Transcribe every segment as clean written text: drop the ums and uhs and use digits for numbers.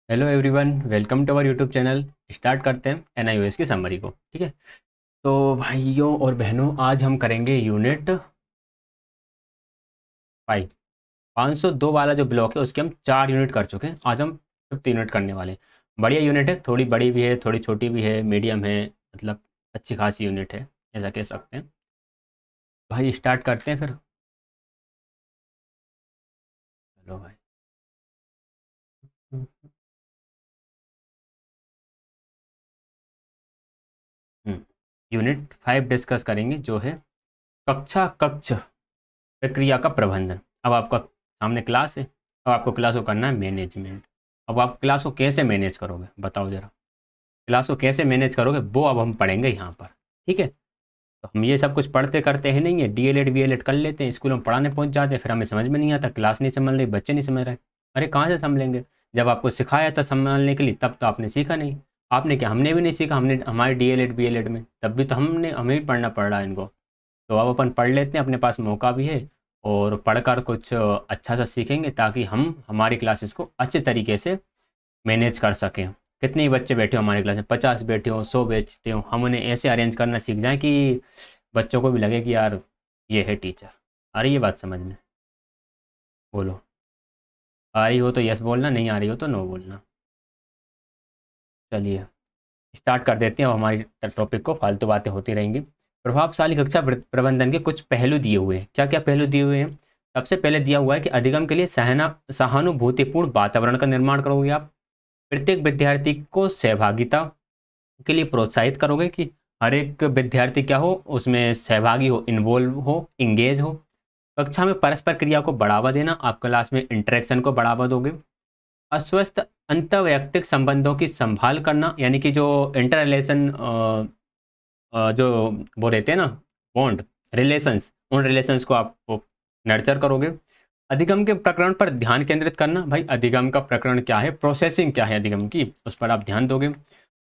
Hello everyone, welcome to our YouTube channel. Start करते हैं NIOS की समरी को। ठीक है, तो भाइयों और बहनों, आज हम करेंगे यूनिट 5। 502 वाला जो ब्लॉक है उसके हम 4 यूनिट कर चुके हैं। आज हम 5th यूनिट करने वाले हैं। बढ़िया यूनिट है, थोड़ी बड़ी भी है, थोड़ी छोटी भी है, मीडियम है, मतलब अच्छी खासी यूनिट है, ऐसा कह सकते हैं। भाई स्टार्ट करते हैं फिर। चलो भाई। यूनिट 5 डिस्कस करेंगे, जो है कक्षा कक्ष प्रक्रिया का प्रबंधन। अब आपका सामने क्लास है, अब आपको क्लास को करना है मैनेजमेंट। अब आप क्लास को कैसे मैनेज करोगे, बताओ ज़रा। क्लास को कैसे मैनेज करोगे वो अब हम पढ़ेंगे यहाँ पर। ठीक है, तो हम ये सब कुछ पढ़ते करते हैं नहीं है, डीएलएड वीएलएड कर लेते हैं, स्कूल में पढ़ाने पहुँच जाते हैं, फिर हमें समझ में नहीं आता, क्लास नहीं समझ रही, बच्चे नहीं समझ रहे। अरे कहाँ से समझेंगे? जब आपको सिखाया था संभालने के लिए तब तो आपने सीखा नहीं। आपने क्या, हमने भी नहीं सीखा, हमने हमारे डीएलएड बीएलएड में तब भी तो हमें भी पढ़ना पड़ रहा है इनको। तो अब अपन पढ़ लेते हैं, अपने पास मौका भी है और पढ़कर कुछ अच्छा सा सीखेंगे ताकि हम हमारी क्लासेस को अच्छे तरीके से मैनेज कर सकें। कितने ही बच्चे बैठे हो हमारी क्लास में, 50 बैठे हो, 100 बैठे हो, हम उन्हें ऐसे अरेंज करना सीख जाएं कि बच्चों को भी लगे कि यार ये है टीचर। आ रही है बात समझ में? बोलो। आ रही हो तो यस बोलना, नहीं आ रही हो तो नो बोलना। चलिए स्टार्ट कर देते हैं। अब हमारी टॉपिक को, फालतू बातें होती रहेंगी। प्रभावशाली कक्षा प्रबंधन के कुछ पहलू दिए हुए हैं। क्या क्या पहलू दिए हुए हैं? सबसे पहले दिया हुआ है कि अधिगम के लिए सहानुभूतिपूर्ण वातावरण का निर्माण करोगे आप। प्रत्येक विद्यार्थी को सहभागिता के लिए प्रोत्साहित करोगे कि हर एक विद्यार्थी क्या हो, उसमें सहभागी हो, इन्वॉल्व हो, इंगेज हो। कक्षा में परस्पर क्रिया को बढ़ावा देना, आप क्लास में इंटरेक्शन को बढ़ावा दोगे। अस्वस्थ अंतर्वैयक्तिक संबंधों की संभाल करना, यानी कि जो इंटर रिलेशन, जो वो रहते हैं ना, बॉन्ड, रिलेशंस, उन रिलेशंस को आप नर्चर करोगे। अधिगम के प्रकरण पर ध्यान केंद्रित करना, भाई अधिगम का प्रकरण क्या है, प्रोसेसिंग क्या है अधिगम की, उस पर आप ध्यान दोगे।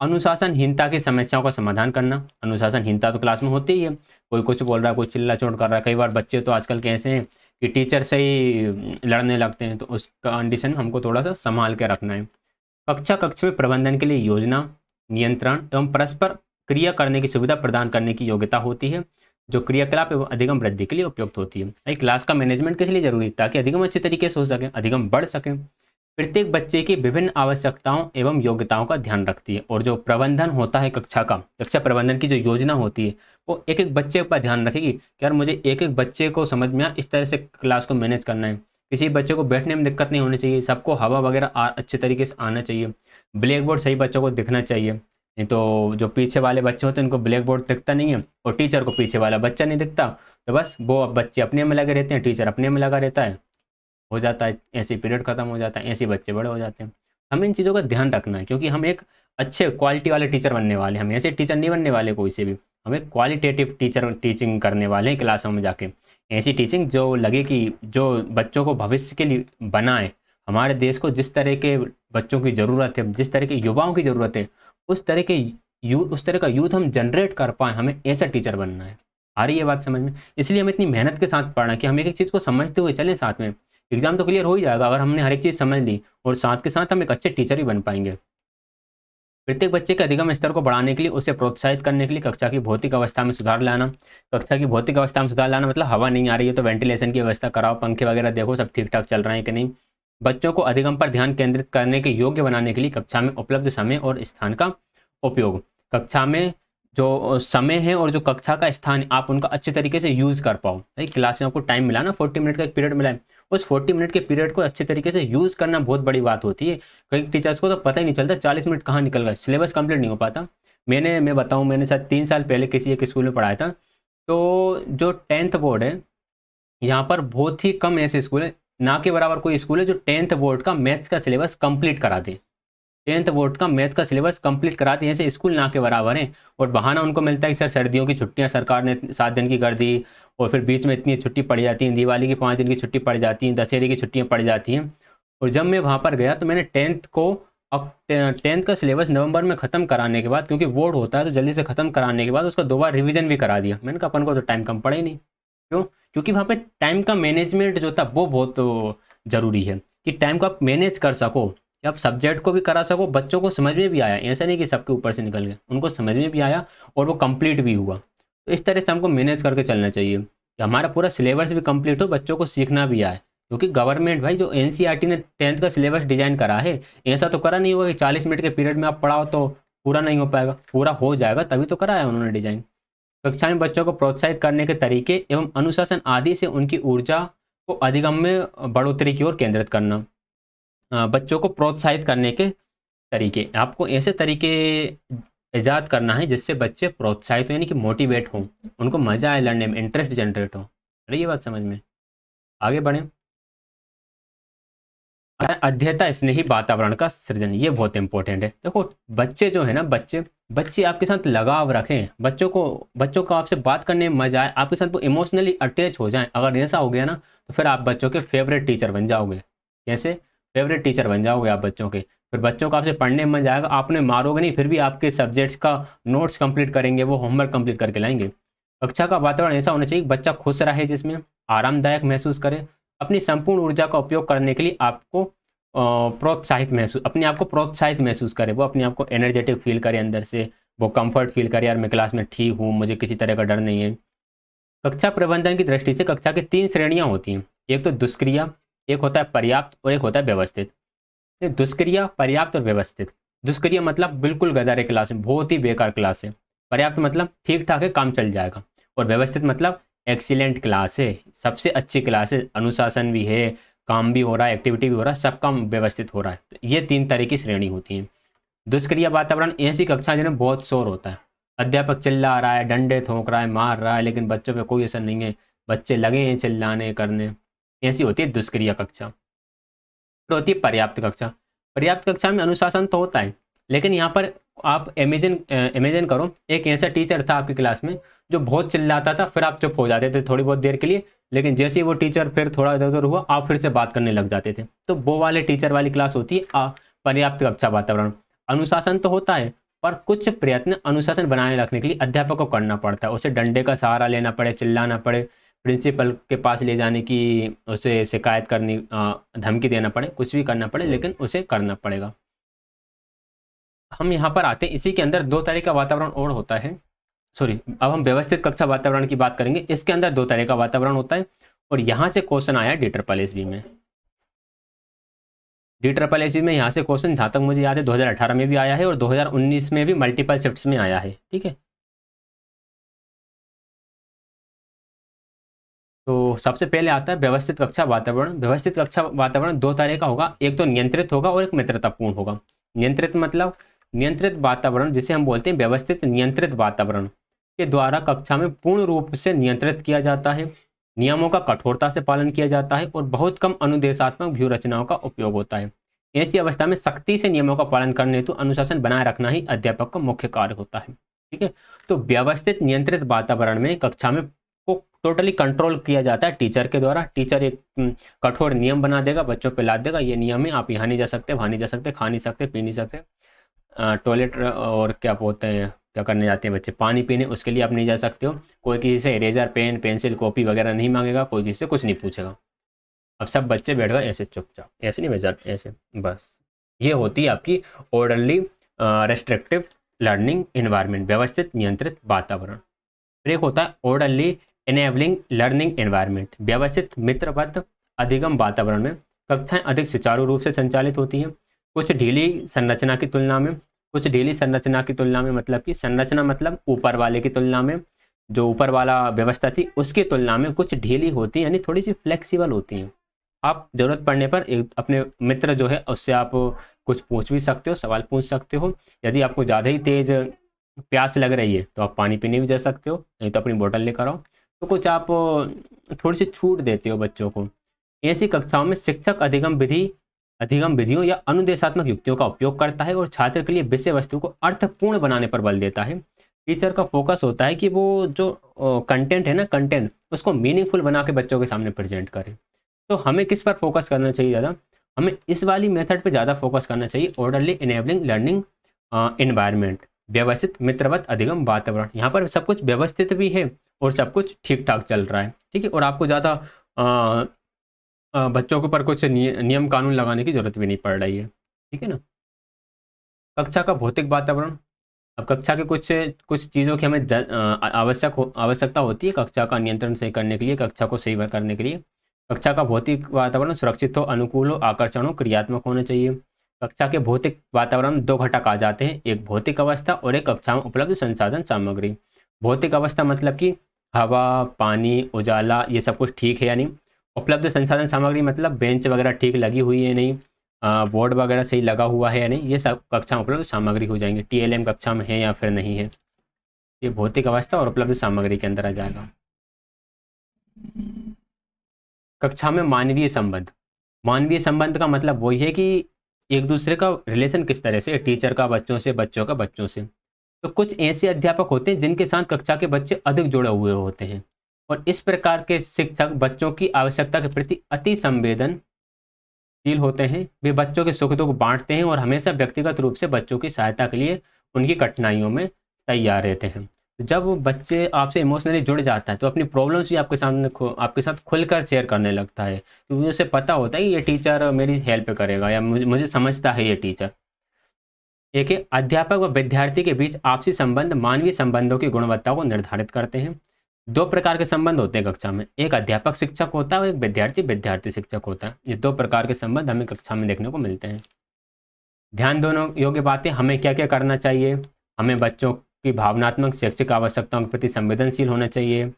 अनुशासनहीनता की समस्याओं का समाधान करना। अनुशासनहीनता तो क्लास में होती ही है, कोई कुछ बोल रहा है, कोई चिल्ला चोट कर रहा है। कई बार बच्चे तो आजकल कैसे हैं कि टीचर से ही लड़ने लगते हैं, तो उस कंडीशन हमको थोड़ा सा संभाल के रखना है। कक्षा कक्ष में प्रबंधन के लिए योजना, नियंत्रण एवं परस्पर क्रिया करने की सुविधा प्रदान करने की योग्यता होती है, जो क्रियाकलाप एवं अधिगम वृद्धि के लिए उपयुक्त होती है। एक क्लास का मैनेजमेंट किस लिए जरूरी है? ताकि अधिगम अच्छे तरीके से हो सके, अधिगम बढ़ सके। प्रत्येक बच्चे की विभिन्न आवश्यकताओं एवं योग्यताओं का ध्यान रखती है, और जो प्रबंधन होता है कक्षा का, कक्षा प्रबंधन की जो योजना होती है, वो एक एक बच्चे पर ध्यान रखेगी कि यार मुझे एक एक बच्चे को समझ में इस तरह से क्लास को मैनेज करना है। किसी बच्चे को बैठने में दिक्कत नहीं होनी चाहिए, सबको हवा वगैरह अच्छे तरीके से आना चाहिए। ब्लैक बोर्ड सही बच्चों को दिखना चाहिए, नहीं तो जो पीछे वाले बच्चे होते हैं उनको ब्लैक बोर्ड दिखता नहीं है, और टीचर को पीछे वाला बच्चा नहीं दिखता, तो बस वो बच्चे अपने में लगे रहते हैं, टीचर अपने में लगा रहता है, हो जाता है ऐसे ही पीरियड खत्म हो जाता है, ऐसे ही बच्चे बड़े हो जाते हैं। हमें इन चीज़ों का ध्यान रखना है, क्योंकि हम एक अच्छे क्वालिटी वाले टीचर बनने वाले हैं। हम ऐसे टीचर नहीं बनने वाले कोई से भी, हमें क्वालिटेटिव टीचर टीचिंग करने वाले हैं क्लासों में जाके। ऐसी टीचिंग जो लगे कि जो बच्चों को भविष्य के लिए बनाए, हमारे देश को जिस तरह के बच्चों की ज़रूरत है, जिस तरह के युवाओं की ज़रूरत है, उस तरह का यूथ हम जनरेट कर पाएँ, हमें ऐसा टीचर बनना है। आ रही है बात समझ में? इसलिए हमें इतनी मेहनत के साथ पढ़ना कि हम एक एक चीज़ को समझते हुए चलें साथ में। एग्ज़ाम तो क्लियर हो ही जाएगा अगर हमने हर एक चीज़ समझ ली, और साथ के साथ हम एक अच्छे टीचर भी बन पाएँगे। प्रत्येक बच्चे के अधिगम स्तर को बढ़ाने के लिए, उसे प्रोत्साहित करने के लिए कक्षा की भौतिक अवस्था में सुधार लाना। कक्षा की भौतिक अवस्था में सुधार लाना मतलब हवा नहीं आ रही है तो वेंटिलेशन की व्यवस्था कराओ, पंखे वगैरह देखो सब ठीक-ठाक चल रहे हैं कि नहीं। बच्चों को अधिगम पर ध्यान केंद्रित करने के योग्य बनाने के लिए कक्षा में उपलब्ध समय और स्थान का उपयोग। कक्षा में जो समय है और जो कक्षा का स्थान है, आप उनका अच्छे तरीके से यूज़ कर पाओ। भाई क्लास में आपको टाइम मिला ना, 40 मिनट का एक पीरियड मिला है, उस 40 मिनट के पीरियड को अच्छे तरीके से यूज़ करना बहुत बड़ी बात होती है। कई टीचर्स को तो पता ही नहीं चलता 40 मिनट कहाँ निकल गए, सिलेबस कंप्लीट नहीं हो पाता। मैं बताऊँ, मैंने शायद 3 साल पहले किसी एक स्कूल में पढ़ाया था। तो जो 10th बोर्ड है, यहाँ पर बहुत ही कम ऐसे स्कूल है, ना के बराबर कोई स्कूल है जो 10th बोर्ड का मैथ्स का सिलेबस कंप्लीट करा दे। 10th बोर्ड का मैथ का सिलेबस कंप्लीट कराते हैं, ऐसे स्कूल ना के बराबर हैं। और बहाना उनको मिलता है कि सर सर्दियों की छुट्टियां सरकार ने 7 दिन की कर दी, और फिर बीच में इतनी छुट्टी पड़ जाती हैं, दिवाली की 5 दिन की छुट्टी पड़ जाती हैं, दशहरे की छुट्टियां पड़ जाती हैं। और जब मैं वहाँ पर गया तो मैंने 10th को, अब 10th का सिलेबस नवंबर में ख़त्म कराने के बाद, क्योंकि बोर्ड होता है तो जल्दी से ख़त्म कराने के बाद उसका 2 बार रिवीजन भी करा दिया। मैंने कहा अपन को तो टाइम कम पड़ा ही नहीं। क्यों? क्योंकि वहाँ पे टाइम का मैनेजमेंट जो था वो बहुत ज़रूरी है, कि टाइम को आप मैनेज कर सको। कि आप सब्जेक्ट को भी करा सको, बच्चों को समझ में भी आया, ऐसा नहीं कि सबके ऊपर से निकल गया, उनको समझ में भी आया और वो कंप्लीट भी हुआ। तो इस तरह से हमको मैनेज करके चलना चाहिए कि हमारा पूरा सिलेबस भी कंप्लीट हो, बच्चों को सीखना भी आए। क्योंकि गवर्नमेंट भाई जो एनसीईआरटी ने 10th का सिलेबस डिजाइन करा है, ऐसा तो करा नहीं होगा कि 40 मिनट के पीरियड में आप पढ़ाओ तो पूरा नहीं हो पाएगा, पूरा हो जाएगा, तभी तो कराया उन्होंने डिजाइन। कक्षा में बच्चों को प्रोत्साहित करने के तरीके एवं अनुशासन आदि से उनकी ऊर्जा को अधिगम में बढ़ोतरी की ओर केंद्रित करना। बच्चों को प्रोत्साहित करने के तरीके, आपको ऐसे तरीके ईजाद करना है जिससे बच्चे प्रोत्साहित हो, यानी कि मोटिवेट हों, उनको मजा आए लर्नने में, इंटरेस्ट जनरेट हो। अरे ये बात समझ में, आगे बढ़ें। अध्येता स्नेही वातावरण का सृजन, ये बहुत इंपॉर्टेंट है। देखो बच्चे जो है ना, बच्चे बच्चे आपके साथ लगाव रखें, बच्चों को आपसे बात करने में मजा आए, आपके साथ वो इमोशनली अटैच हो जाएं। अगर ऐसा हो गया ना तो फिर आप बच्चों के फेवरेट टीचर बन जाओगे। कैसे फेवरेट टीचर बन जाओगे आप बच्चों के? फिर बच्चों को आपसे पढ़ने में मजा आएगा, आपने मारोगे नहीं, फिर भी आपके सब्जेक्ट्स का नोट्स कंप्लीट करेंगे, वो होमवर्क कंप्लीट करके लाएंगे। कक्षा का वातावरण ऐसा होना चाहिए बच्चा खुश रहे, जिसमें आरामदायक महसूस करे, अपनी संपूर्ण ऊर्जा का उपयोग करने के लिए आपको प्रोत्साहित महसूस, अपने आप को प्रोत्साहित महसूस करे, वो अपने आप को एनर्जेटिक फील करे अंदर से, वो कंफर्ट फील करे, यार मैं क्लास में ठीक हूँ, मुझे किसी तरह का डर नहीं है। कक्षा प्रबंधन की दृष्टि से कक्षा की 3 श्रेणियां होती हैं, एक तो दुष्क्रिया, एक होता है पर्याप्त और एक होता है व्यवस्थित। दुष्क्रिया, पर्याप्त और व्यवस्थित। दुष्क्रिया मतलब बिल्कुल गदार है क्लास में, बहुत ही बेकार क्लास है। पर्याप्त मतलब ठीक ठाक है, काम चल जाएगा। और व्यवस्थित मतलब एक्सीलेंट क्लास है, सबसे अच्छी क्लास है, अनुशासन भी है, काम भी हो रहा है, एक्टिविटी भी हो रहा है, सब काम व्यवस्थित हो रहा है। तो ये 3 तरह की श्रेणी होती हैं। दुष्क्रिया वातावरण ऐसी कक्षा जिन्हें बहुत शोर होता है, अध्यापक चिल्ला रहा है, डंडे ठोंक रहा है, मार रहा है, लेकिन बच्चों पे कोई असर नहीं है, बच्चे लगे हैं चिल्लाने करने, ऐसी होती है दुष्क्रिया कक्षा। फिर होती है पर्याप्त कक्षा। पर्याप्त कक्षा में अनुशासन तो होता है, लेकिन यहाँ पर आप इमेजिन करो, एक ऐसा टीचर था आपकी क्लास में जो बहुत चिल्लाता था, फिर आप चुप हो जाते थे थोड़ी बहुत देर के लिए, लेकिन जैसे ही वो टीचर फिर थोड़ा इधर उधर हुआ, आप फिर से बात करने लग जाते थे। तो वो वाले टीचर वाली क्लास होती है पर्याप्त कक्षा वातावरण। अनुशासन तो होता है, पर कुछ प्रयत्न अनुशासन बनाए रखने के लिए अध्यापक को करना पड़ता है, उसे डंडे का सहारा लेना पड़े, चिल्लाना पड़े, प्रिंसिपल के पास ले जाने की, उसे शिकायत करनी, धमकी देना पड़े, कुछ भी करना पड़े, लेकिन उसे करना पड़ेगा। हम यहाँ पर आते हैं, इसी के अंदर 2 तरह का वातावरण और होता है। सॉरी, अब हम व्यवस्थित कक्षा वातावरण की बात करेंगे। इसके अंदर 2 तरह का वातावरण होता है, और यहाँ से क्वेश्चन आया DSSB में। DSSB में यहाँ से क्वेश्चन, जहाँ तक मुझे याद है, 2018 में भी आया है और 2019 में भी मल्टीपल शिफ्ट्स में आया है। ठीक है, तो सबसे पहले आता है व्यवस्थित कक्षा वातावरण। व्यवस्थित कक्षा वातावरण 2 तरह का होगा, एक तो नियंत्रित होगा और एक मित्रतापूर्ण होगा। नियंत्रित मतलब, नियंत्रित वातावरण जिसे हम बोलते हैं व्यवस्थित नियंत्रित वातावरण के द्वारा कक्षा में पूर्ण रूप से नियंत्रित किया जाता है, नियमों का कठोरता से पालन किया जाता है और बहुत कम अनुदेशात्मक व्यू रचनाओं का उपयोग होता है। ऐसी अवस्था में सख्ती से नियमों का पालन करने हेतु अनुशासन बनाए रखना ही अध्यापक का मुख्य कार्य होता है। ठीक है, तो व्यवस्थित नियंत्रित वातावरण में कक्षा में को टोटली कंट्रोल किया जाता है टीचर के द्वारा। टीचर एक कठोर नियम बना देगा, बच्चों पे लाद देगा, ये नियम है, आप यहाँ नहीं जा सकते, वहाँ नहीं जा सकते, खा नहीं सकते, पी नहीं सकते, टॉयलेट और क्या बोलते हैं, क्या करने जाते हैं बच्चे, पानी पीने, उसके लिए आप नहीं जा सकते हो। कोई किसी से इरेजर, पेन, पेंसिल, कॉपी वगैरह नहीं मांगेगा, कोई किसी से कुछ नहीं पूछेगा। अब सब बच्चे बैठ गए ऐसे चुपचाप, ऐसे नहीं बैठ, ऐसे बस। ये होती है आपकी ऑर्डरली रेस्ट्रिक्टिव लर्निंग इन्वायरमेंट, व्यवस्थित नियंत्रित वातावरण। फिर एक होता है ऑर्डरली इनेबलिंग लर्निंग एनवायरनमेंट, व्यवस्थित मित्रवत अधिगम वातावरण में कक्षाएं अधिक सुचारू रूप से संचालित होती हैं। कुछ ढीली संरचना की तुलना में, कुछ ढीली संरचना की तुलना में मतलब कि संरचना मतलब ऊपर वाले की तुलना में, जो ऊपर वाला व्यवस्था थी उसकी तुलना में कुछ ढीली होती है, यानी थोड़ी सी फ्लेक्सिबल होती हैं। आप जरूरत पड़ने पर एक अपने मित्र जो है उससे आप कुछ पूछ भी सकते हो, सवाल पूछ सकते हो। यदि आपको ज़्यादा ही तेज प्यास लग रही है तो आप पानी पीने भी जा सकते हो, नहीं तो अपनी बोतल लेकर आओ। तो कुछ आप थोड़ी सी छूट देते हो बच्चों को। ऐसी कक्षाओं में शिक्षक अधिगम विधियों या अनुदेशात्मक युक्तियों का उपयोग करता है और छात्र के लिए विषय वस्तु को अर्थपूर्ण बनाने पर बल देता है। टीचर का फोकस होता है कि वो जो कंटेंट है ना, कंटेंट उसको मीनिंगफुल बना के बच्चों के सामने प्रेजेंट करे। तो हमें किस पर फोकस करना चाहिए ज़्यादा? हमें इस वाली मेथड पे ज़्यादा फोकस करना चाहिए, ऑर्डरली इनेबलिंग लर्निंग एनवायरनमेंट, व्यवस्थित मित्रवत अधिगम वातावरण। यहाँ पर सब कुछ व्यवस्थित भी है और सब कुछ ठीक ठाक चल रहा है। ठीक है, और आपको ज़्यादा बच्चों के ऊपर कुछ नियम कानून लगाने की ज़रूरत भी नहीं पड़ रही है। ठीक है ना। कक्षा का भौतिक वातावरण, अब कक्षा के कुछ कुछ चीज़ों की हमें आवश्यकता होती है कक्षा का नियंत्रण सही करने के लिए, कक्षा को सही करने के लिए। कक्षा का भौतिक वातावरण सुरक्षित हो, अनुकूल हो, आकर्षण हो, क्रियात्मक होना चाहिए। कक्षा के भौतिक वातावरण में दो घटक आ जाते हैं, एक भौतिक अवस्था और एक कक्षा में उपलब्ध संसाधन सामग्री। भौतिक अवस्था मतलब कि हवा, पानी, उजाला, ये सब कुछ ठीक है या नहीं। उपलब्ध संसाधन सामग्री मतलब बेंच वगैरह ठीक लगी हुई है नहीं, बोर्ड वगैरह सही लगा हुआ है या नहीं, ये सब कक्षा में उपलब्ध सामग्री हो जाएंगे। टीएलएम कक्षा में है या फिर नहीं है, ये भौतिक अवस्था और उपलब्ध सामग्री के अंदर आ जाएगा। कक्षा में मानवीय संबंध, मानवीय संबंध का मतलब वही है कि एक दूसरे का रिलेशन किस तरह से, टीचर का बच्चों से, बच्चों का बच्चों से। तो कुछ ऐसे अध्यापक होते हैं जिनके साथ कक्षा के बच्चे अधिक जुड़े हुए होते हैं, और इस प्रकार के शिक्षक बच्चों की आवश्यकता के प्रति अति संवेदनशील होते हैं। वे बच्चों के सुख दुख बांटते हैं और हमेशा व्यक्तिगत रूप से बच्चों की सहायता के लिए उनकी कठिनाइयों में तैयार रहते हैं। जब बच्चे आपसे इमोशनली जुड़ जाता है तो अपनी प्रॉब्लम्स भी आपके सामने आपके साथ खुलकर शेयर करने लगता है, क्योंकि उसे पता होता है कि ये टीचर मेरी हेल्प करेगा या मुझे समझता है ये टीचर। एक है अध्यापक व विद्यार्थी के बीच आपसी संबंध मानवीय संबंधों की गुणवत्ता को निर्धारित करते हैं। दो प्रकार के संबंध होते हैं कक्षा में, एक अध्यापक शिक्षक होता है और एक विद्यार्थी विद्यार्थी शिक्षक होता है। ये दो प्रकार के संबंध हमें कक्षा में देखने को मिलते हैं। ध्यान दोनों योग्य बातें, हमें क्या क्या करना चाहिए। हमें बच्चों की भावनात्मक शैक्षिक आवश्यकताओं के प्रति संवेदनशील होना चाहिए।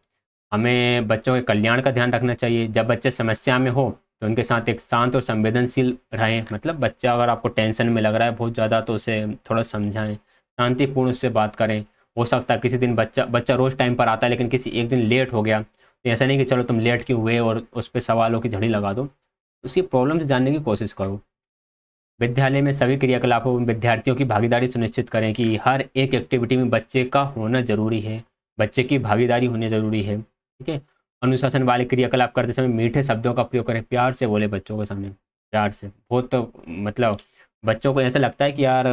हमें बच्चों के कल्याण का ध्यान रखना चाहिए। जब बच्चे समस्या में हो तो उनके साथ एक शांत और संवेदनशील रहें, मतलब बच्चा अगर आपको टेंशन में लग रहा है बहुत ज़्यादा तो उसे थोड़ा समझाएं, शांतिपूर्ण उससे बात करें। हो सकता है किसी दिन बच्चा रोज़ टाइम पर आता है लेकिन किसी एक दिन लेट हो गया, तो ऐसा नहीं कि चलो तुम लेट क्यों हुए और उस पर सवालों की झड़ी लगा दो, उसकी प्रॉब्लम्स जानने की कोशिश करो। विद्यालय में सभी क्रियाकलापों में विद्यार्थियों की भागीदारी सुनिश्चित करें कि हर एक एक्टिविटी में बच्चे का होना जरूरी है, बच्चे की भागीदारी होनी जरूरी है। ठीक है। अनुशासन वाले क्रियाकलाप करते समय मीठे शब्दों का प्रयोग करें, प्यार से बोले बच्चों के सामने, प्यार से। बहुत तो मतलब बच्चों को ऐसा लगता है कि यार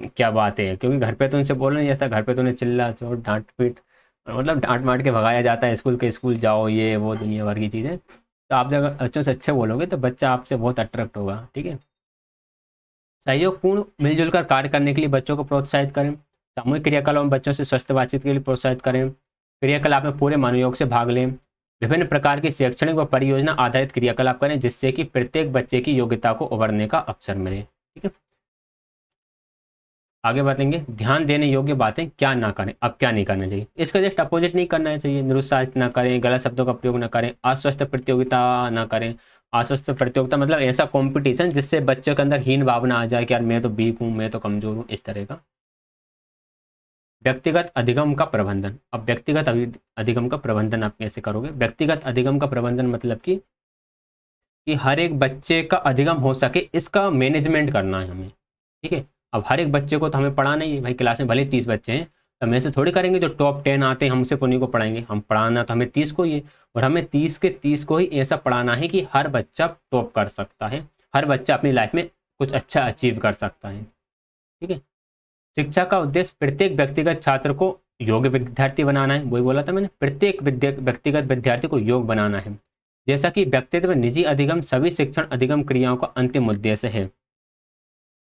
क्या बात है, क्योंकि घर पे तो उनसे बोल रहे हैं जैसा घर पे तो उन्हें चिल्ला चोट डांट पीट, मतलब डांट मार के भगाया जाता है, स्कूल के स्कूल जाओ ये वो दुनिया भर की चीज़ें। तो आप अगर बच्चों से अच्छे बोलोगे तो बच्चा आपसे बहुत अट्रैक्ट होगा। ठीक है। सहयोगपूर्ण मिलजुल कर कार्य करने के लिए बच्चों को प्रोत्साहित करें। सामूहिक क्रियाकलाप में बच्चों से स्वस्थ बातचीत के लिए प्रोत्साहित करें। क्रियाकलाप में पूरे मनोयोग से भाग लें। विभिन्न प्रकार की शैक्षणिक व परियोजना आधारित क्रियाकलाप करें जिससे कि प्रत्येक बच्चे की योग्यता को उभरने का अवसर मिले। ठीक है। आगे बढ़ेंगे, ध्यान देने योग्य बातें क्या ना करें, अब क्या नहीं करना चाहिए। इसका जस्ट अपोजिट नहीं करना चाहिए। निरुत्साहित ना करें, गलत शब्दों का प्रयोग ना करें, अस्वस्थ प्रतियोगिता ना करें। अस्वस्थ प्रतियोगिता मतलब ऐसा कंपटीशन जिससे बच्चों के अंदर हीन भावना आ जाए कि यार मैं तो वीक हूँ, मैं तो कमजोर हूँ, इस तरह का। व्यक्तिगत अधिगम का प्रबंधन, अब व्यक्तिगत अधिगम का प्रबंधन आप कैसे करोगे। व्यक्तिगत अधिगम का प्रबंधन मतलब कि हर एक बच्चे का अधिगम हो सके इसका मैनेजमेंट करना है हमें। ठीक है। अब हर एक बच्चे को तो हमें पढ़ाना ही है भाई, क्लास में भले 30 बच्चे हैं तो हम ऐसे थोड़ी करेंगे जो टॉप 10 आते हैं हम सिर्फ उन्हीं को पढ़ाएंगे। हम पढ़ाना तो हमें 30 को ही है, और हमें 30 के 30 को ही ऐसा पढ़ाना है कि हर बच्चा टॉप कर सकता है, हर बच्चा अपनी लाइफ में कुछ अच्छा अचीव कर सकता है। ठीक है। शिक्षा का उद्देश्य प्रत्येक व्यक्तिगत छात्र को योग्य विद्यार्थी बनाना है, वही बोला था मैंने, प्रत्येक व्यक्तिगत विद्यार्थी को योग्य बनाना है। जैसा कि व्यक्तित्व निजी अधिगम सभी शिक्षण अधिगम क्रियाओं का अंतिम उद्देश्य है।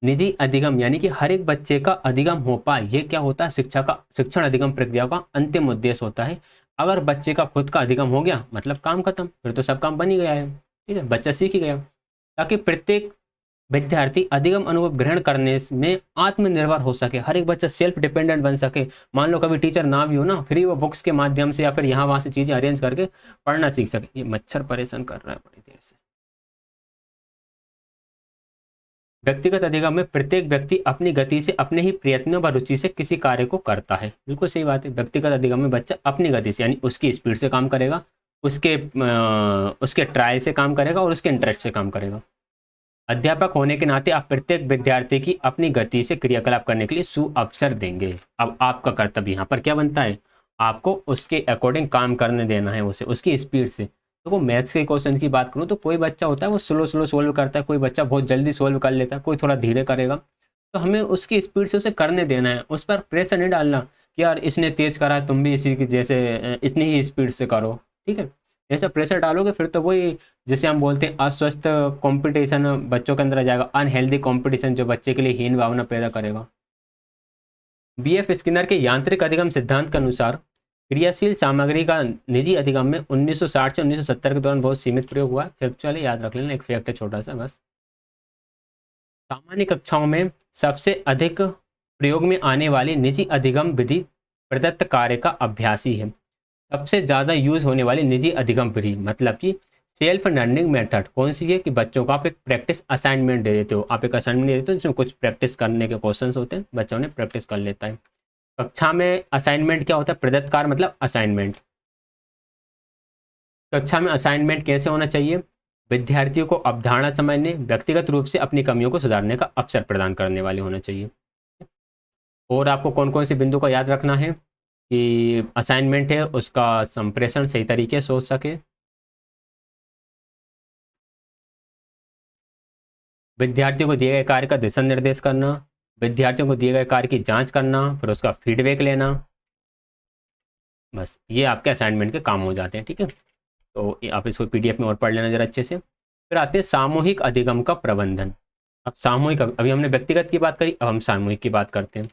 निजी अधिगम यानी कि हर एक बच्चे का अधिगम हो पाए, ये क्या होता है, शिक्षण अधिगम प्रक्रिया का अंतिम उद्देश्य होता है। अगर बच्चे का खुद का अधिगम हो गया मतलब काम खत्म, फिर तो सब काम बन ही गया है। ठीक है, बच्चा सीख ही गया। ताकि प्रत्येक विद्यार्थी अधिगम अनुभव ग्रहण करने में आत्मनिर्भर हो सके, हर एक बच्चा सेल्फ डिपेंडेंट बन सके। मान लो कभी टीचर ना भी हो ना, फिर वो बुक्स के माध्यम से या फिर यहाँ वहाँ से चीज़ें अरेंज करके पढ़ना सीख सके। ये मच्छर परेशान कर रहा है बड़ी देर से। व्यक्तिगत अधिगम में प्रत्येक व्यक्ति अपनी गति से, अपने ही प्रयत्नों व रुचि से किसी कार्य को करता है। बिल्कुल सही बात है। व्यक्तिगत अधिगम में बच्चा अपनी गति से यानी उसकी स्पीड से काम करेगा, उसके ट्रायल से काम करेगा और उसके इंटरेस्ट से काम करेगा। अध्यापक होने के नाते आप प्रत्येक विद्यार्थी की अपनी गति से क्रियाकलाप करने के लिए सुअवसर देंगे। अब आपका कर्तव्य यहाँ पर क्या बनता है, आपको उसके अकॉर्डिंग काम करने देना है, उसे उसकी स्पीड से। तो वो मैथ्स के क्वेश्चन की बात करूँ तो कोई बच्चा होता है वो स्लो स्लो सोल्व करता है, कोई बच्चा बहुत जल्दी सोल्व कर लेता है, कोई थोड़ा धीरे करेगा। तो हमें उसकी स्पीड से उसे करने देना है, उस पर प्रेशर नहीं डालना कि यार इसने तेज करा है तुम भी इसी की जैसे इतनी ही स्पीड से करो। ठीक है। जैसा प्रेशर डालोगे फिर तो वही जिसे हम बोलते हैं अस्वस्थ कंपटीशन बच्चों के अंदर आ जाएगा, अनहेल्दी कंपटीशन जो बच्चे के लिए हीन भावना पैदा करेगा। बीएफ स्किनर के यांत्रिक अधिगम सिद्धांत के अनुसार क्रियाशील सामग्री का निजी अधिगम में 1960 से 1970 के दौरान बहुत सीमित प्रयोग हुआ। फैक्चुअली याद रख लेना, एक फैक्ट है छोटा सा बस। सामान्य कक्षाओं में सबसे अधिक प्रयोग में आने वाली निजी अधिगम विधि प्रदत्त कार्य का अभ्यासी है। सबसे ज़्यादा यूज होने वाली निजी अधिगम विधि मतलब कि सेल्फ लर्निंग मेथड कौन सी है कि बच्चों को आप एक प्रैक्टिस असाइनमेंट दे देते हो। आप एक असाइनमेंट दे देते हो जिसमें कुछ प्रैक्टिस करने के क्वेश्चंस होते हैं, बच्चों ने प्रैक्टिस कर लेता है। कक्षा में असाइनमेंट क्या होता है? प्रदत्त कार्य मतलब असाइनमेंट। कक्षा में असाइनमेंट कैसे होना चाहिए? विद्यार्थियों को अवधारणा समझने, व्यक्तिगत रूप से अपनी कमियों को सुधारने का अवसर प्रदान करने वाले होना चाहिए। और आपको कौन कौन से बिंदु का याद रखना है कि असाइनमेंट है उसका संप्रेषण सही तरीके से सोच सके, विद्यार्थियों को दिए गए कार्य का दिशा निर्देश करना, विद्यार्थियों को दिए गए कार्य की जांच करना, फिर उसका फीडबैक लेना। बस ये आपके असाइनमेंट के काम हो जाते हैं। ठीक है, तो आप इसको पीडीएफ में और पढ़ लेना जरा अच्छे से। फिर आते हैं सामूहिक अधिगम का प्रबंधन। अब सामूहिक, अभी हमने व्यक्तिगत की बात करी, अब हम सामूहिक की बात करते हैं।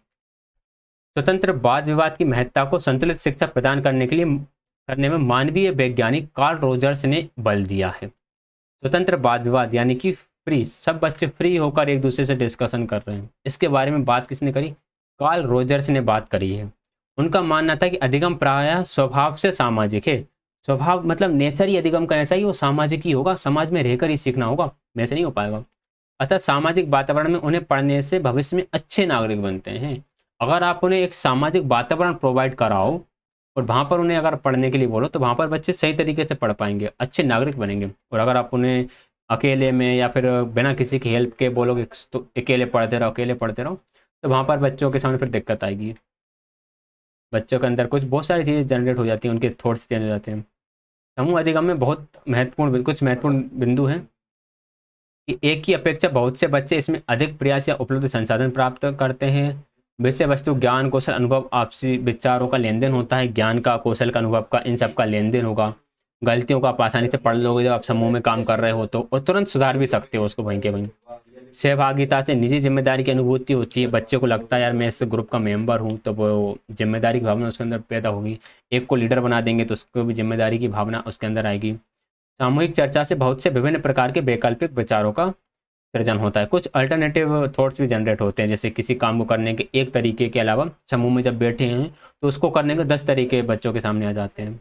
स्वतंत्र वाद विवाद की महत्ता को संतुलित शिक्षा प्रदान करने में मानवीय वैज्ञानिक कार्ल रोजर्स ने बल दिया है। स्वतंत्र वाद विवाद यानी कि फ्री, सब बच्चे फ्री होकर एक दूसरे से डिस्कशन कर रहे हैं, इसके बारे में बात किसने करी? कार्ल रोजर्स ने बात करी है। उनका मानना था कि अधिगम प्रायः स्वभाव से सामाजिक है। स्वभाव मतलब नेचर ही अधिगम का ऐसा ही, वो सामाजिक ही होगा, समाज में रहकर ही सीखना होगा, वैसे नहीं हो पाएगा। अतः सामाजिक वातावरण में उन्हें पढ़ने से भविष्य में अच्छे नागरिक बनते हैं। अगर आप उन्हें एक सामाजिक वातावरण प्रोवाइड कराओ और वहाँ पर उन्हें अगर पढ़ने के लिए बोलो तो वहाँ पर बच्चे सही तरीके से पढ़ पाएंगे, अच्छे नागरिक बनेंगे। और अगर आप उन्हें अकेले में या फिर बिना किसी की हेल्प के बोलोगे तो अकेले पढ़ते रहो तो वहाँ पर बच्चों के सामने फिर दिक्कत आएगी। बच्चों के अंदर बहुत सारी चीज़ें जनरेट हो जाती हैं, उनके थॉट्स चेंज हो जाते हैं। समूह अधिगम में कुछ महत्वपूर्ण बिंदु हैं कि एक की अपेक्षा बहुत से बच्चे इसमें अधिक प्रयास या उपलब्ध संसाधन प्राप्त करते हैं। विषय वस्तु ज्ञान कौशल अनुभव आपसी विचारों का लेन देन होता है, ज्ञान का कौशल का अनुभव का इन सब का लेन देन होगा। गलतियों का आप आसानी से पढ़ लोगे जब आप समूह में काम कर रहे हो तो, और तुरंत सुधार भी सकते हो उसको वहीं के वहीं। सहभागिता से निजी जिम्मेदारी की अनुभूति होती है, बच्चे को लगता है यार मैं इस ग्रुप का मेंबर हूँ, तो वो जिम्मेदारी की भावना उसके अंदर पैदा होगी। एक को लीडर बना देंगे तो उसको भी जिम्मेदारी की भावना उसके अंदर आएगी। सामूहिक चर्चा से बहुत से विभिन्न प्रकार के वैकल्पिक विचारों का सृजन होता है, कुछ अल्टरनेटिव थॉट्स भी जनरेट होते हैं। जैसे किसी काम को करने के एक तरीके के अलावा समूह में जब बैठे हैं तो उसको करने के 10 तरीके बच्चों के सामने आ जाते हैं।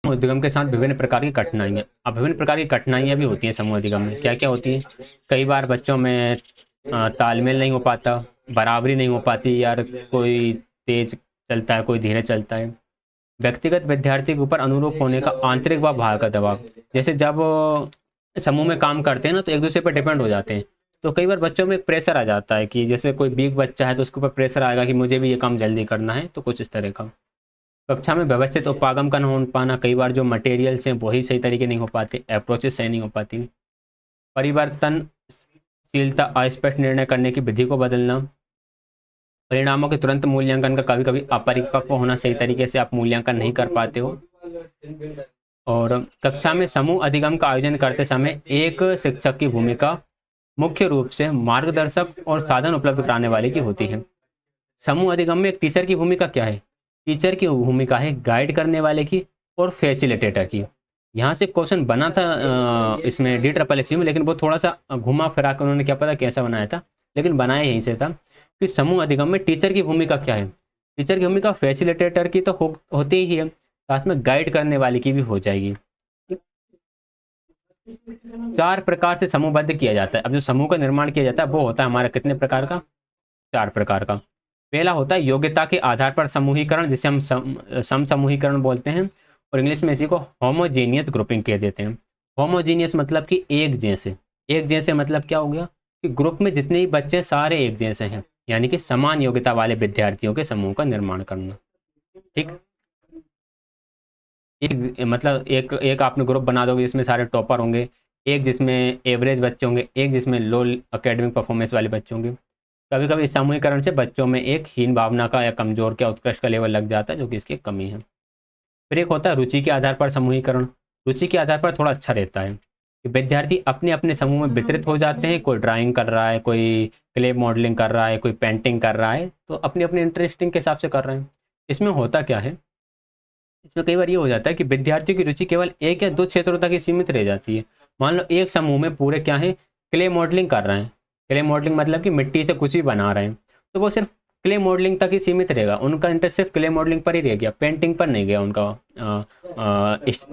उद्यम के साथ विभिन्न प्रकार की कठिनाइयाँ, अब विभिन्न प्रकार की कठिनाइयाँ भी होती हैं समूह अधिगम में। क्या क्या होती है? कई बार बच्चों में तालमेल नहीं हो पाता, बराबरी नहीं हो पाती, यार कोई तेज चलता है कोई धीरे चलता है। व्यक्तिगत विद्यार्थी के ऊपर अनुरूप होने का आंतरिक व बाहर का दबाव, जैसे जब समूह में काम करते हैं ना तो एक दूसरे पर डिपेंड हो जाते हैं, तो कई बार बच्चों में एक प्रेशर आ जाता है कि जैसे कोई वीक बच्चा है तो उसके ऊपर प्रेशर आएगा कि मुझे भी ये काम जल्दी करना है, तो कुछ इस तरह का। कक्षा में व्यवस्थित उपागम का न हो पाना, कई बार जो मटेरियल्स हैं वही सही तरीके नहीं हो पाते, अप्रोचेस सही नहीं हो पाती। परिवर्तनशीलता, अस्पष्ट निर्णय करने की विधि को बदलना, परिणामों के तुरंत मूल्यांकन का कभी कभी अपरिपक्व होना, सही तरीके से आप मूल्यांकन नहीं कर पाते हो। और कक्षा में समूह अधिगम का आयोजन करते समय एक शिक्षक की भूमिका मुख्य रूप से मार्गदर्शक और साधन उपलब्ध कराने वाले की होती है। समूह अधिगम में एक टीचर की भूमिका क्या है? टीचर की भूमिका है गाइड करने वाले की और फैसिलिटेटर की। यहाँ से क्वेश्चन बना था इसमें DSSC में, लेकिन वो थोड़ा सा घुमा फिरा कर उन्होंने क्या पता कैसा बनाया था, लेकिन बनाया यहीं से था कि समूह अधिगम में टीचर की भूमिका क्या है। टीचर की भूमिका फैसिलिटेटर की तो होती ही है, साथ में गाइड करने वाले की भी हो जाएगी। 4 प्रकार से समूहबद्ध किया जाता है। अब जो समूह का निर्माण किया जाता है वो होता है हमारा कितने प्रकार का? 4 प्रकार का। पहला होता है योग्यता के आधार पर समूहीकरण, जिसे हम समूहीकरण बोलते हैं, और इंग्लिश में इसी को होमोजीनियस ग्रुपिंग कह देते हैं। होमोजीनियस मतलब कि एक जैसे। एक जैसे मतलब क्या हो गया कि ग्रुप में जितने भी बच्चे सारे एक जैसे हैं, यानी कि समान योग्यता वाले विद्यार्थियों के समूह का निर्माण करना। ठीक, एक एक आपने ग्रुप बना दोगे जिसमें सारे टॉपर होंगे, एक जिसमें एवरेज बच्चे होंगे, एक जिसमें लो एकेडमिक परफॉर्मेंस वाले बच्चे होंगे। कभी कभी इस सामूहिकरण से बच्चों में एक हीन भावना का या कमजोर का उत्कृष्ट का लेवल लग जाता है, जो कि इसकी कमी है। फिर एक होता है रुचि के आधार पर समूहीकरण। रुचि के आधार पर थोड़ा अच्छा रहता है कि विद्यार्थी अपने अपने समूह में वितरित हो जाते हैं, कोई ड्राइंग कर रहा है, कोई क्ले मॉडलिंग कर रहा है, कोई पेंटिंग कर रहा है, तो अपनी अपनी इंटरेस्टिंग के हिसाब से कर रहे हैं। इसमें होता क्या है, इसमें कई बार ये हो जाता है कि विद्यार्थियों की रुचि केवल एक या दो क्षेत्रों तक ही सीमित रह जाती है। मान लो एक समूह में पूरे क्या है, क्ले मॉडलिंग कर रहे हैं। क्ले मॉडलिंग मतलब कि मिट्टी से कुछ भी बना रहे हैं, तो वो सिर्फ क्ले मॉडलिंग तक ही सीमित रहेगा, उनका इंटरेस्ट सिर्फ क्ले मॉडलिंग पर ही रह गया, पेंटिंग पर नहीं गया उनका।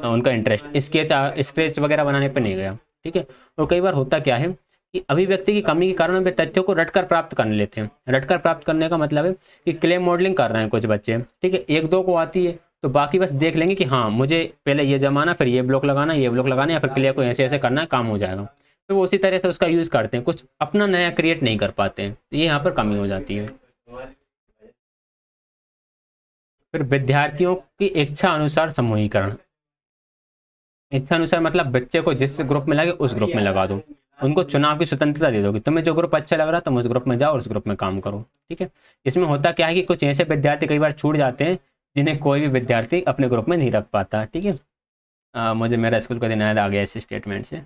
उनका इंटरेस्ट स्केच वगैरह बनाने पर नहीं गया। ठीक है। और कई बार होता क्या है कि अभिव्यक्ति की कमी के कारण वे तथ्यों को रटकर प्राप्त कर लेते हैं। रटकर प्राप्त करने का मतलब है कि क्ले मॉडलिंग कर रहे हैं कुछ बच्चे, ठीक है, एक दो को आती है, तो बाकी बस देख लेंगे कि हाँ मुझे पहले ये जमाना, फिर ये ब्लॉक लगाना, ये ब्लॉक लगाना, या फिर क्लियर को ऐसे ऐसे करना है, काम हो जाएगा। तो वो उसी तरह से उसका यूज़ करते हैं, कुछ अपना नया क्रिएट नहीं कर पाते हैं, तो ये यहाँ पर कमी हो जाती है। फिर विद्यार्थियों की इच्छा अनुसार समूहीकरण। इच्छा अनुसार मतलब बच्चे को जिस ग्रुप में लगे उस ग्रुप में लगा दो, उनको चुनाव की स्वतंत्रता दे दो कि तुम्हें जो ग्रुप अच्छा लग रहा है तुम उस ग्रुप में जाओ और उस ग्रुप में काम करो। ठीक है। इसमें होता क्या है कि कुछ ऐसे विद्यार्थी कई बार छूट जाते हैं जिन्हें कोई भी विद्यार्थी अपने ग्रुप में नहीं रख पाता। ठीक है। मुझे मेरा स्कूल का दिन याद आ गया इस स्टेटमेंट से।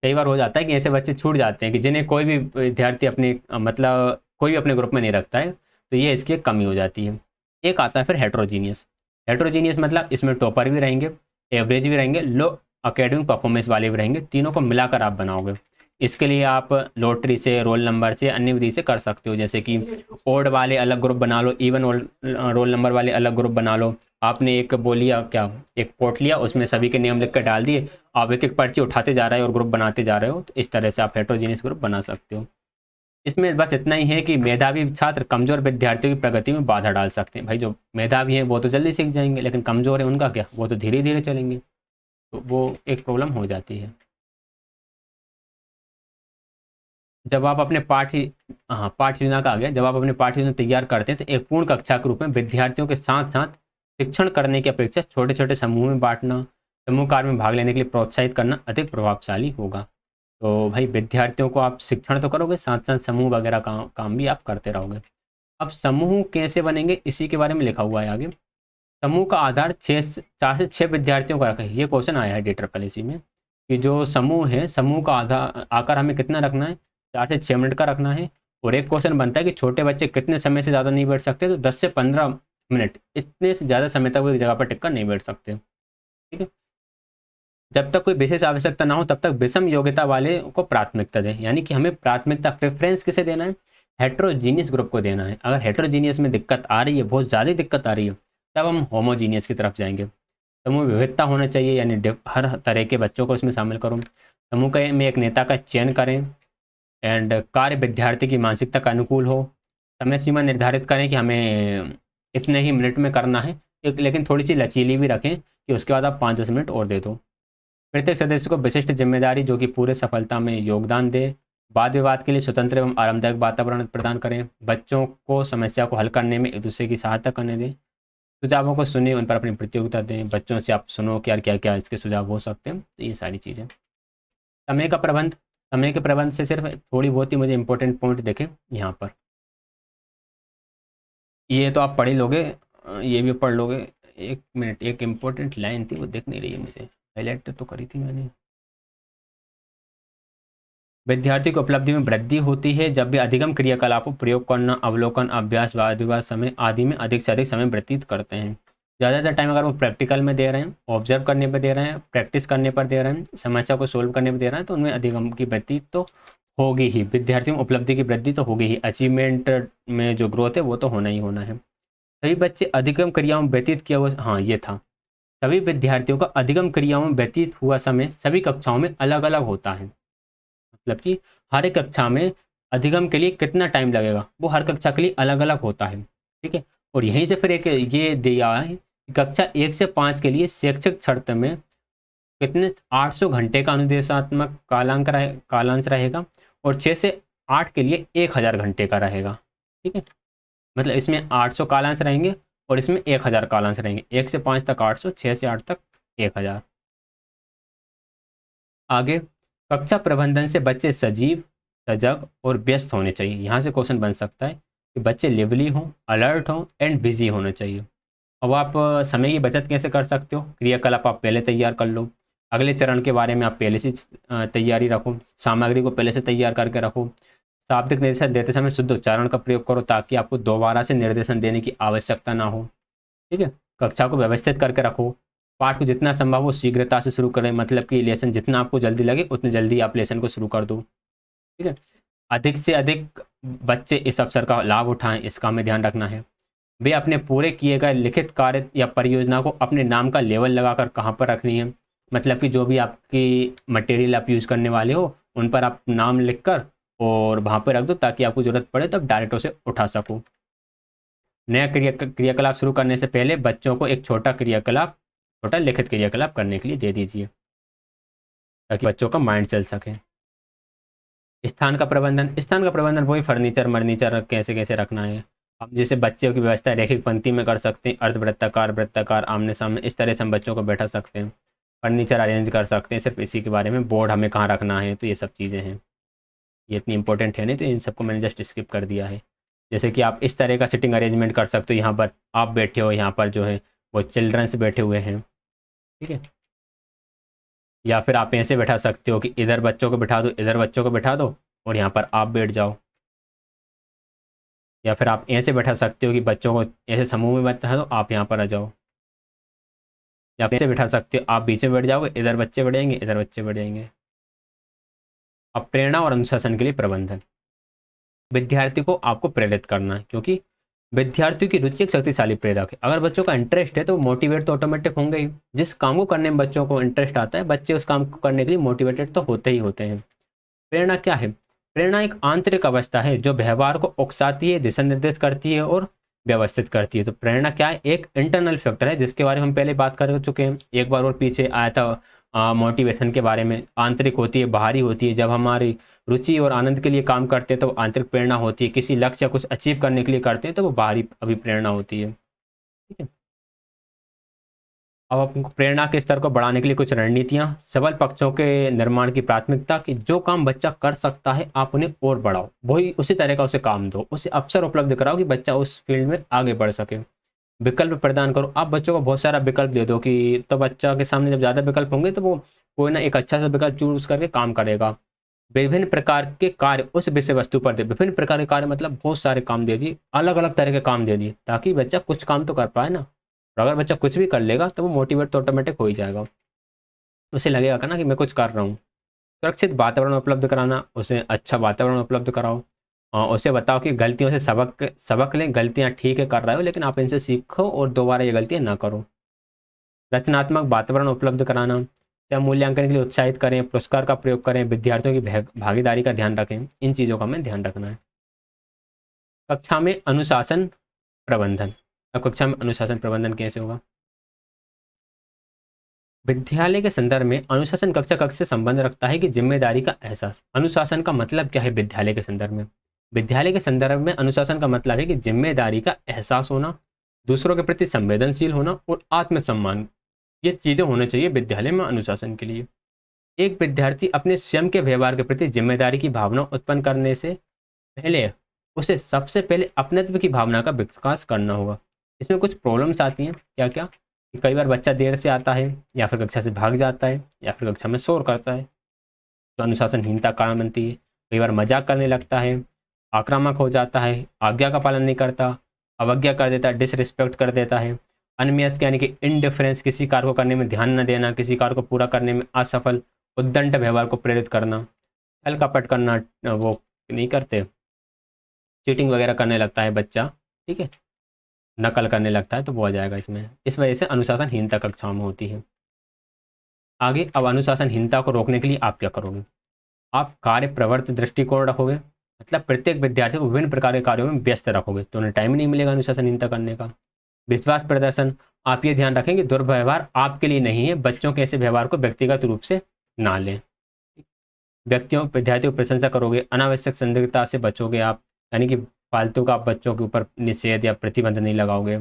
कई बार हो जाता है कि ऐसे बच्चे छूट जाते हैं कि जिन्हें कोई भी विद्यार्थी अपने मतलब कोई भी अपने ग्रुप में नहीं रखता है, तो ये इसकी एक कमी हो जाती है। एक आता है फिर हेट्रोजीनियस। हेट्रोजीनियस मतलब इसमें टॉपर भी रहेंगे, एवरेज भी रहेंगे, लो अकेडमिक परफॉर्मेंस वाले भी रहेंगे, तीनों को मिलाकर आप बनाओगे। इसके लिए आप लॉटरी से, रोल नंबर से, अन्य विधि से कर सकते हो, जैसे कि ओड वाले अलग ग्रुप बना लो, इवन रोल नंबर वाले अलग ग्रुप बना लो। आपने एक बोलिया क्या, एक पोर्ट लिया, उसमें सभी के नियम लिख कर डाल दिए, आप एक एक पर्ची उठाते जा रहे हो और ग्रुप बनाते जा रहे हो, तो इस तरह से आप हेट्रोजीनियस ग्रुप बना सकते हो। इसमें बस इतना ही है कि मेधावी छात्र कमजोर विद्यार्थियों की प्रगति में बाधा डाल सकते हैं। भाई जो मेधावी हैं वो तो जल्दी सीख जाएंगे, लेकिन कमजोर है उनका क्या, वो तो धीरे धीरे चलेंगे, तो वो एक प्रॉब्लम हो जाती है। जब आप अपने पाठ्य योजना का आ गया, जब आप अपने पाठ्य योजना तैयार करते हैं तो एक पूर्ण कक्षा के रूप में विद्यार्थियों के साथ साथ शिक्षण करने की अपेक्षा छोटे छोटे समूह में बांटना, समूह कार्य में भाग लेने के लिए प्रोत्साहित करना अधिक प्रभावशाली होगा। तो भाई विद्यार्थियों को आप शिक्षण तो करोगे, साथ साथ समूह वगैरह काम भी आप करते रहोगे। अब समूह कैसे बनेंगे इसी के बारे में लिखा हुआ है आगे। समूह का आधार 4 से 6 विद्यार्थियों का रखें। ये क्वेश्चन आया है DRSS में कि जो समूह है, समूह का आधार आकार हमें कितना रखना है, 4 से 6 मिनट का रखना है। और एक क्वेश्चन बनता है कि छोटे बच्चे कितने समय से ज़्यादा नहीं बैठ सकते, तो 10 से 15 मिनट, इतने से ज़्यादा समय तक वो एक जगह पर टिककर नहीं बैठ सकते। ठीक है। जब तक कोई विशेष आवश्यकता ना हो तब तक विषम योग्यता वाले को प्राथमिकता दें, यानी कि हमें प्राथमिकता प्रेफरेंस किसे देना है, हेट्रोजीनियस ग्रुप को देना है। अगर हेट्रोजीनियस में दिक्कत आ रही है, बहुत ज़्यादा दिक्कत आ रही है, तब हम होमोजीनियस की तरफ जाएंगे। समूह विविधता होना चाहिए, यानी हर तरह के बच्चों को इसमें शामिल करो। समूह में एक नेता का चयन करें, एंड कार्य विद्यार्थी की मानसिकता का अनुकूल हो। समय सीमा निर्धारित करें कि हमें इतने ही मिनट में करना है, लेकिन थोड़ी सी लचीली भी रखें कि उसके बाद आप 5-10 मिनट और दे दो। प्रत्येक सदस्य को विशिष्ट जिम्मेदारी जो कि पूरे सफलता में योगदान दे। वाद विवाद के लिए स्वतंत्र एवं आरामदायक वातावरण प्रदान करें। बच्चों को समस्या को हल करने में एक दूसरे की सहायता करने दें। सुझावों को सुने, उन पर अपनी प्रतियोगिता दें। बच्चों से आप सुनो कि यार क्या क्या इसके सुझाव हो सकते हैं। तो ये सारी चीज़ें। समय का प्रबंध। समय के प्रबंध से सिर्फ थोड़ी बहुत ही मुझे इंपॉर्टेंट पॉइंट देखें यहाँ पर। ये तो आप पढ़ ही लोगे, ये भी पढ़ लोगे। एक मिनट, एक इम्पोर्टेंट लाइन थी वो दिख नहीं रही है मुझे, हाईलाइट तो करी थी मैंने। विद्यार्थी की उपलब्धि में वृद्धि होती है जब भी अधिगम क्रियाकलापों, प्रयोग करना, अवलोकन, अभ्यास, वाद विवाद समय आदि में अधिक से अधिक समय व्यतीत करते हैं। ज़्यादातर टाइम अगर वो प्रैक्टिकल में दे रहे हैं, ऑब्जर्व करने पर दे रहे हैं, प्रैक्टिस करने पर दे रहे हैं, समस्या को सोल्व करने पर दे रहे हैं, तो उनमें अधिगम की वृद्धि तो होगी ही। विद्यार्थियों में उपलब्धि की वृद्धि तो होगी ही। अचीवमेंट में जो ग्रोथ है वो तो होना ही होना है। सभी बच्चे अधिगम क्रियाओं में व्यतीत किया हुआ, हाँ ये था, सभी विद्यार्थियों का अधिगम क्रियाओं में व्यतीत हुआ समय सभी कक्षाओं में अलग अलग होता है। मतलब कि हर एक कक्षा में अधिगम के लिए कितना टाइम लगेगा वो हर कक्षा के लिए अलग अलग होता है। ठीक है। और यहीं से फिर एक ये दिया है कि कक्षा 1 से 5 के लिए शैक्षिक शर्त में कितने 800 घंटे का अनुदेशात्मक कालांश रहेगा, और 6 से 8 के लिए 1000 घंटे का रहेगा। ठीक है। मतलब इसमें 800 कालांश रहेंगे और इसमें 1000 कालांश रहेंगे। 1 से 5 तक 800, 6 से 8 तक 1000। आगे, कक्षा प्रबंधन से बच्चे सजीव, सजग और व्यस्त होने चाहिए। यहाँ से क्वेश्चन बन सकता है कि बच्चे लिवली हों, अलर्ट हों एंड बिजी होने चाहिए। अब आप समय की बचत कैसे कर सकते हो? क्रियाकलाप आप पहले तैयार कर लो, अगले चरण के बारे में आप पहले से तैयारी रखो, सामग्री को पहले से तैयार करके रखो, शाब्दिक निर्देशन देते समय शुद्ध उच्चारण का प्रयोग करो ताकि आपको दोबारा से निर्देशन देने की आवश्यकता ना हो। ठीक है, कक्षा को व्यवस्थित करके रखो, पाठ को जितना संभव हो शीघ्रता से शुरू करें, मतलब कि लेसन जितना आपको जल्दी लगे उतनी जल्दी आप लेसन को शुरू कर दो। ठीक है, अधिक से अधिक बच्चे इस अवसर का लाभ उठाएं, इसका हमें ध्यान रखना है। वे अपने पूरे किए गए लिखित कार्य या परियोजना को अपने नाम का लेबल लगाकर कहाँ पर रखनी है, मतलब कि जो भी आपकी मटेरियल आप यूज़ करने वाले हो उन पर आप नाम लिख कर और वहाँ पर रख दो ताकि आपको ज़रूरत पड़े तब डायरेक्ट उसे उठा सको। नया क्रियाकलाप शुरू करने से पहले बच्चों को एक छोटा लिखित क्रियाकलाप करने के लिए दे दीजिए ताकि बच्चों का माइंड चल सके। स्थान का प्रबंधन वही फर्नीचर कैसे कैसे रखना है। हम जैसे बच्चों की व्यवस्था रैखिक पंक्ति में कर सकते हैं, अर्धवृत्ताकार, वृत्ताकार, आमने सामने, इस तरह से हम बच्चों को बैठा सकते हैं। फर्नीचर अरेंज कर सकते हैं, सिर्फ इसी के बारे में। बोर्ड हमें कहाँ रखना है, तो ये सब चीज़ें हैं, ये इतनी इंपॉर्टेंट है नहीं, तो इन सबको मैंने जस्ट स्किप कर दिया है। जैसे कि आप इस तरह का सिटिंग अरेंजमेंट कर सकते हो, यहाँ पर आप बैठे हो, यहाँ पर जो है वो चिल्ड्रंस बैठे हुए हैं। ठीक है, या फिर आप ऐसे बैठा सकते हो कि इधर बच्चों को बिठा दो, इधर बच्चों को बिठा दो और यहाँ पर आप बैठ जाओ। या फिर आप ऐसे बैठा सकते हो कि बच्चों को ऐसे समूह में बैठा दो, आप यहाँ पर आ जाओ। या फिर ऐसे बैठा सकते हो, आप बीच में बैठ जाओगे, इधर बच्चे बैठ जाएंगे, इधर बच्चे बैठ जाएंगे। अब प्रेरणा और अनुशासन के लिए प्रबंधन। विद्यार्थी को आपको प्रेरित करना है क्योंकि विद्यार्थियों की रुचि एक शक्तिशाली प्रेरक है। अगर बच्चों का इंटरेस्ट है तो मोटिवेट तो ऑटोमेटिक होंगे ही। जिस काम को करने में बच्चों को इंटरेस्ट आता है, बच्चे उस काम को करने के लिए मोटिवेटेड तो होते ही होते हैं। प्रेरणा क्या है? प्रेरणा एक आंतरिक अवस्था है जो व्यवहार को उकसाती है, दिशा निर्देश करती है और व्यवस्थित करती है। तो प्रेरणा क्या है? एक इंटरनल फैक्टर है जिसके बारे में हम पहले बात कर चुके हैं, एक बार और पीछे आया था मोटिवेशन के बारे में। आंतरिक होती है, बाहरी होती है। जब हमारी रुचि और आनंद के लिए काम करते हैं तो आंतरिक प्रेरणा होती है, किसी लक्ष्य या कुछ अचीव करने के लिए करते हैं तो वो बाहरी अभिप्रेरणा होती है। ठीक है, अब आपको प्रेरणा के स्तर को बढ़ाने के लिए कुछ रणनीतियां। सबल पक्षों के निर्माण की प्राथमिकता कि जो काम बच्चा कर सकता है आप उन्हें और बढ़ाओ, वही उसी तरह का उसे काम दो, उसे अवसर उपलब्ध कराओ कि बच्चा उस फील्ड में आगे बढ़ सके। विकल्प प्रदान करो। आप बच्चों को बहुत सारा विकल्प दे दो कि तो बच्चा के सामने जब ज़्यादा विकल्प होंगे तो वो कोई ना एक अच्छा सा विकल्प चूज करके काम करेगा। विभिन्न प्रकार के कार्य उस विषय वस्तु पर दे। विभिन्न प्रकार के कार्य मतलब बहुत सारे काम दे दिए, अलग अलग तरह के काम दे दिए ताकि बच्चा कुछ काम तो कर पाए ना। और अगर बच्चा कुछ भी कर लेगा तो वो मोटिवेट तो ऑटोमेटिक हो ही जाएगा, उसे लगेगा ना कि मैं कुछ कर रहा हूँ। सुरक्षित वातावरण उपलब्ध कराना, उसे अच्छा वातावरण उपलब्ध कराओ और उसे बताओ कि गलतियों से सबक सबक लें, गलतियाँ ठीक है कर रहे हो लेकिन आप इनसे सीखो और दोबारा ये गलतियाँ ना करो। रचनात्मक वातावरण उपलब्ध कराना, या मूल्यांकन के लिए उत्साहित करें, पुरस्कार का प्रयोग करें, विद्यार्थियों की भागीदारी का ध्यान रखें। इन चीज़ों का हमें ध्यान रखना है। कक्षा में अनुशासन प्रबंधन। अब कक्षा में अनुशासन प्रबंधन कैसे होगा? विद्यालय के संदर्भ में अनुशासन कक्षा कक्ष से संबंध रखता है कि जिम्मेदारी का एहसास। अनुशासन का मतलब क्या है विद्यालय के संदर्भ में? विद्यालय के संदर्भ में अनुशासन का मतलब है कि जिम्मेदारी का एहसास होना, दूसरों के प्रति संवेदनशील होना और आत्मसम्मान, ये चीज़ें होनी चाहिए विद्यालय में अनुशासन के लिए। एक विद्यार्थी अपने स्वयं के व्यवहार के प्रति जिम्मेदारी की भावना उत्पन्न करने से पहले उसे सबसे पहले अपनत्व की भावना का विकास करना होगा। इसमें कुछ प्रॉब्लम्स आती हैं। क्या क्या? कि कई बार बच्चा देर से आता है या फिर कक्षा से भाग जाता है या फिर कक्षा में शोर करता है, तो अनुशासनहीनता कारण बनती है। कई बार मजाक करने लगता है, आक्रामक हो जाता है, आज्ञा का पालन नहीं करता, अवज्ञा कर देता है, डिसरिस्पेक्ट कर देता है। अनमयस्क यानी कि इनडिफरेंस, किसी कार्य को करने में ध्यान न देना, किसी कार्य को पूरा करने में असफल। उद्दंड व्यवहार को प्रेरित करना, छल कपट करना, वो नहीं करते, चीटिंग वगैरह करने लगता है बच्चा। ठीक है, नकल करने लगता है तो वो आ जाएगा इसमें। इस वजह से अनुशासनहीनता कक्षाओं में होती है। आगे, अब अनुशासनहीनता को रोकने के लिए आप क्या करोगे? आप कार्य प्रवृत्त दृष्टिकोण रखोगे, मतलब प्रत्येक विद्यार्थी को विभिन्न प्रकार के कार्यों में व्यस्त रखोगे तो उन्हें टाइम ही नहीं मिलेगा अनुशासनहीनता करने का। विश्वास प्रदर्शन, आप ये ध्यान रखें कि दुर्व्यवहार आपके लिए नहीं है, बच्चों के ऐसे व्यवहार को व्यक्तिगत रूप से ना लें। विद्यार्थियों की प्रशंसा करोगे, अनावश्यक संदिग्धता से बचोगे आप, यानी कि फालतू का आप बच्चों के ऊपर निषेध या प्रतिबंध नहीं लगाओगे।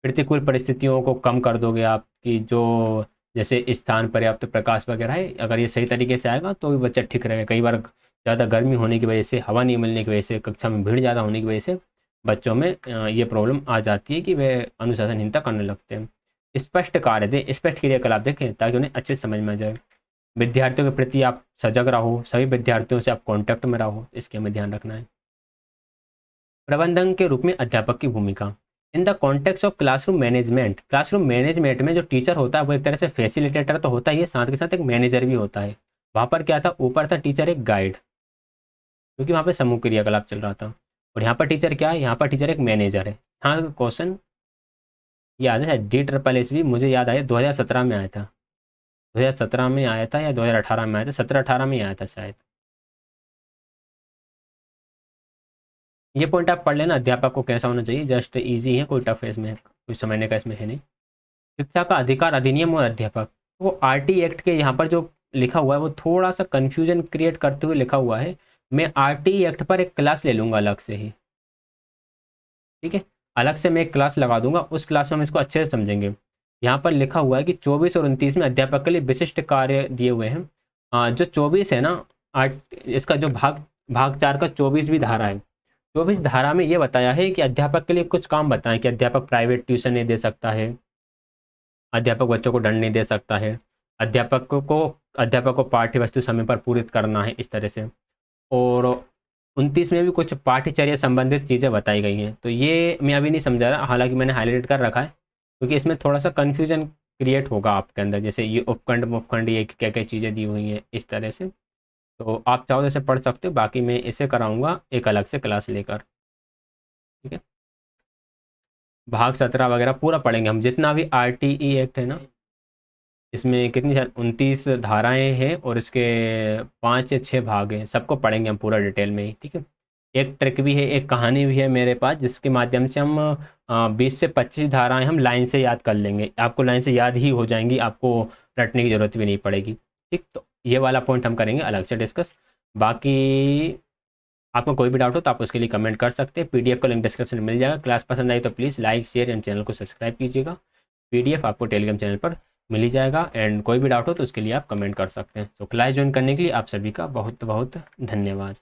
प्रतिकूल परिस्थितियों को कम कर दोगे आप, कि जो जैसे स्थान, पर्याप्त प्रकाश वगैरह है, अगर ये सही तरीके से आएगा तो भी बच्चा ठीक रहेगा। कई बार ज़्यादा गर्मी होने की वजह से, हवा नहीं मिलने की वजह से, कक्षा में भीड़ ज़्यादा होने की वजह से बच्चों में ये प्रॉब्लम आ जाती है कि वे अनुशासनहीनता करने लगते हैं। स्पष्ट कार्य दें, स्पष्ट क्रियाकलाप देखें ताकि उन्हें अच्छे से समझ में आ जाए। विद्यार्थियों के प्रति आप सजग रहो, सभी विद्यार्थियों से आप कांटेक्ट में रहो, इसके हमें ध्यान रखना है। प्रबंधन के रूप में अध्यापक की भूमिका। In the context of classroom management, classroom management में जो टीचर होता है वो एक तरह से फैसिलिटेटर तो होता ही है, साथ के साथ एक मैनेजर भी होता है। वहाँ पर क्या था, ऊपर था टीचर एक गाइड, क्योंकि वहाँ पे समूह क्रियाकलाप चल रहा था। और यहाँ पर टीचर क्या है, यहाँ पर टीचर एक मैनेजर है। हाँ क्वेश्चन याद है, DSSS भी मुझे याद आया 2017 में आया था, 2017 में आया था या 2018 में आया था, 17-18 में आया था शायद। ये पॉइंट आप पढ़ लेना, अध्यापक को कैसा होना चाहिए, जस्ट इजी है, कोई टफ है इसमें, कुछ समझने का इसमें है नहीं। शिक्षा का अधिकार अधिनियम और अध्यापक, वो RT एक्ट के यहाँ पर जो लिखा हुआ है वो थोड़ा सा कन्फ्यूजन क्रिएट करते हुए लिखा हुआ है। मैं RT एक्ट पर एक क्लास ले लूँगा अलग से ही, ठीक है, अलग से मैं एक क्लास लगा दूंगा, उस क्लास में हम इसको अच्छे से समझेंगे। यहाँ पर लिखा हुआ है कि 24 और 29 में अध्यापक के लिए विशिष्ट कार्य दिए हुए हैं। जो 24 है ना, इसका जो भाग 4 का 24वीं धारा है, 24 धारा में ये बताया है कि अध्यापक के लिए कुछ काम बताएं कि अध्यापक प्राइवेट ट्यूशन नहीं दे सकता है, अध्यापक बच्चों को दंड नहीं दे सकता है, अध्यापक को पाठ्य वस्तु समय पर पूरित करना है, इस तरह से। और 29 में भी कुछ पाठ्यचर्या संबंधित चीज़ें बताई गई हैं, तो ये मैं अभी नहीं समझा रहा, हालांकि मैंने हाईलाइट कर रखा है क्योंकि इसमें थोड़ा सा कन्फ्यूजन क्रिएट होगा आपके अंदर, जैसे ये उपखंड मुपखंड ये क्या क्या चीज़ें दी हुई हैं इस तरह से। तो आप चाहो जैसे पढ़ सकते हो, बाकी मैं इसे कराऊंगा एक अलग से क्लास लेकर, ठीक है। भाग 17 वगैरह पूरा पढ़ेंगे हम, जितना भी RTE एक्ट है ना, इसमें कितनी 29 धाराएं हैं और इसके 5 या 6 भाग हैं, सबको पढ़ेंगे हम पूरा डिटेल में ही, ठीक है। एक ट्रिक भी है, एक कहानी भी है मेरे पास, जिसके माध्यम से हम 20 से 25 धाराएं हम लाइन से याद कर लेंगे, आपको लाइन से याद ही हो जाएंगी, आपको रटने की ज़रूरत भी नहीं पड़ेगी, ठीक। तो ये वाला पॉइंट हम करेंगे अलग से डिस्कस। बाकी आपको कोई भी डाउट हो तो आप उसके लिए कमेंट कर सकते हैं, PDF का लिंक डिस्क्रिप्शन में मिल जाएगा। क्लास पसंद आई तो please like share and channel को सब्सक्राइब कीजिएगा। PDF आपको टेलीग्राम चैनल पर मिल ही जाएगा, एंड कोई भी डाउट हो तो उसके लिए आप कमेंट कर सकते हैं। तो क्लास ज्वाइन करने के लिए आप सभी का बहुत बहुत धन्यवाद।